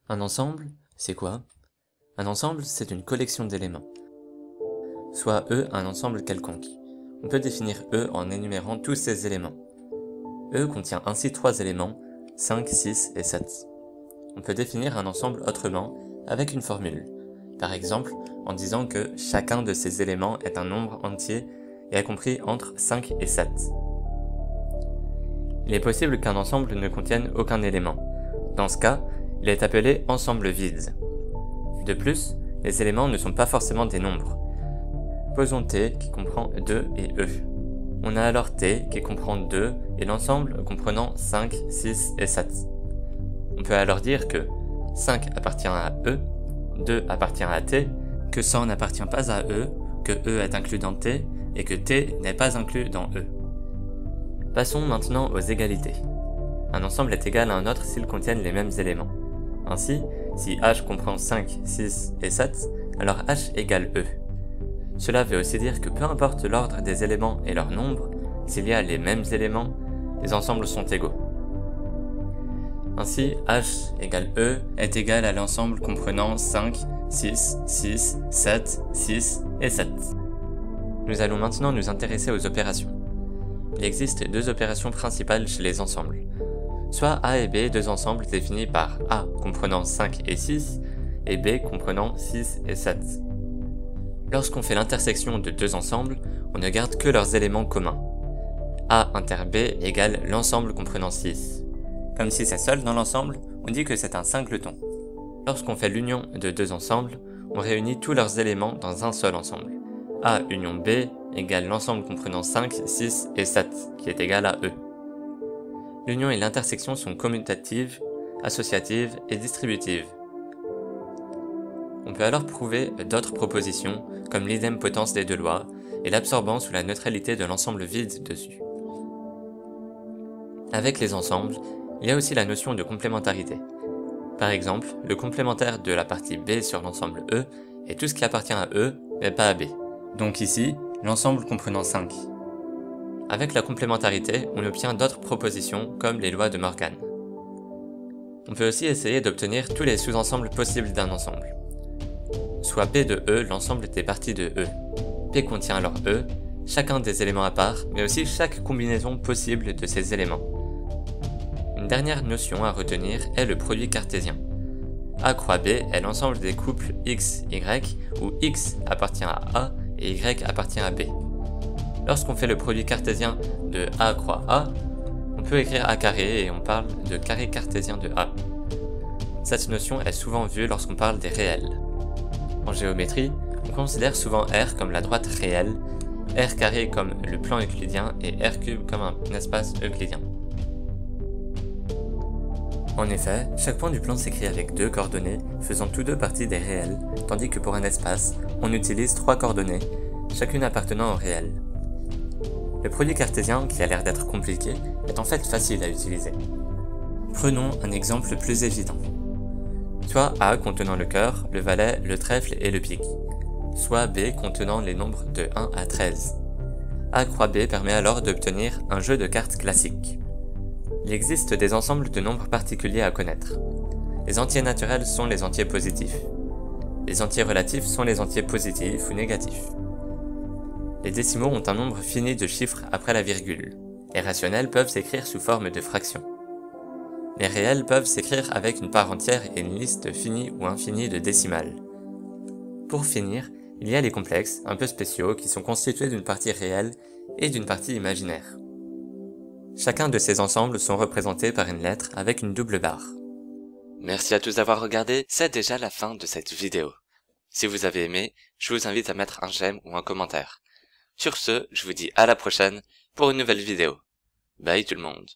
Un ensemble, c'est quoi? Un ensemble, c'est une collection d'éléments. Soit E un ensemble quelconque. On peut définir E en énumérant tous ces éléments. E contient ainsi 3 éléments, 5, 6 et 7. On peut définir un ensemble autrement avec une formule. Par exemple, en disant que chacun de ces éléments est un nombre entier et est compris entre 5 et 7. Il est possible qu'un ensemble ne contienne aucun élément. Dans ce cas, il est appelé ensemble vide. De plus, les éléments ne sont pas forcément des nombres. Posons T qui comprend 2 et E. On a alors T qui comprend 2 et l'ensemble comprenant 5, 6 et 7. On peut alors dire que 5 appartient à E, 2 appartient à T, que 100 n'appartient pas à E, que E est inclus dans T et que T n'est pas inclus dans E. Passons maintenant aux égalités. Un ensemble est égal à un autre s'ils contiennent les mêmes éléments. Ainsi, si H comprend 5, 6 et 7, alors H égale E. Cela veut aussi dire que peu importe l'ordre des éléments et leur nombre, s'il y a les mêmes éléments, les ensembles sont égaux. Ainsi, H égale E est égal à l'ensemble comprenant 5, 6, 6, 7, 6 et 7. Nous allons maintenant nous intéresser aux opérations. Il existe deux opérations principales chez les ensembles. Soit A et B, deux ensembles définis par A comprenant 5 et 6, et B comprenant 6 et 7. Lorsqu'on fait l'intersection de deux ensembles, on ne garde que leurs éléments communs. A inter B égale l'ensemble comprenant 6. Comme si c'est seul dans l'ensemble, on dit que c'est un singleton. Lorsqu'on fait l'union de deux ensembles, on réunit tous leurs éléments dans un seul ensemble. A union B égale l'ensemble comprenant 5, 6 et 7, qui est égal à E. L'union et l'intersection sont commutatives, associatives et distributives. On peut alors prouver d'autres propositions, comme l'idempotence des deux lois, et l'absorbance ou la neutralité de l'ensemble vide dessus. Avec les ensembles, il y a aussi la notion de complémentarité. Par exemple, le complémentaire de la partie B sur l'ensemble E est tout ce qui appartient à E, mais pas à B. Donc ici, l'ensemble comprenant 5. Avec la complémentarité, on obtient d'autres propositions comme les lois de Morgan. On peut aussi essayer d'obtenir tous les sous-ensembles possibles d'un ensemble. Soit P de E l'ensemble des parties de E. P contient alors E, chacun des éléments à part, mais aussi chaque combinaison possible de ces éléments. Une dernière notion à retenir est le produit cartésien. A croix B est l'ensemble des couples X, Y, où X appartient à A et Y appartient à B. Lorsqu'on fait le produit cartésien de A croix A, on peut écrire A carré et on parle de carré cartésien de A. Cette notion est souvent vue lorsqu'on parle des réels. En géométrie, on considère souvent R comme la droite réelle, R carré comme le plan euclidien et R cube comme un espace euclidien. En effet, chaque point du plan s'écrit avec deux coordonnées, faisant tous deux partie des réels, tandis que pour un espace, on utilise trois coordonnées, chacune appartenant au réel. Le produit cartésien, qui a l'air d'être compliqué, est en fait facile à utiliser. Prenons un exemple plus évident. Soit A contenant le cœur, le valet, le trèfle et le pique, soit B contenant les nombres de 1 à 13. A croix B permet alors d'obtenir un jeu de cartes classique. Il existe des ensembles de nombres particuliers à connaître. Les entiers naturels sont les entiers positifs. Les entiers relatifs sont les entiers positifs ou négatifs. Les décimaux ont un nombre fini de chiffres après la virgule. Les rationnels peuvent s'écrire sous forme de fractions. Les réels peuvent s'écrire avec une part entière et une liste finie ou infinie de décimales. Pour finir, il y a les complexes, un peu spéciaux, qui sont constitués d'une partie réelle et d'une partie imaginaire. Chacun de ces ensembles sont représentés par une lettre avec une double barre. Merci à tous d'avoir regardé, c'est déjà la fin de cette vidéo. Si vous avez aimé, je vous invite à mettre un j'aime ou un commentaire. Sur ce, je vous dis à la prochaine pour une nouvelle vidéo. Bye tout le monde.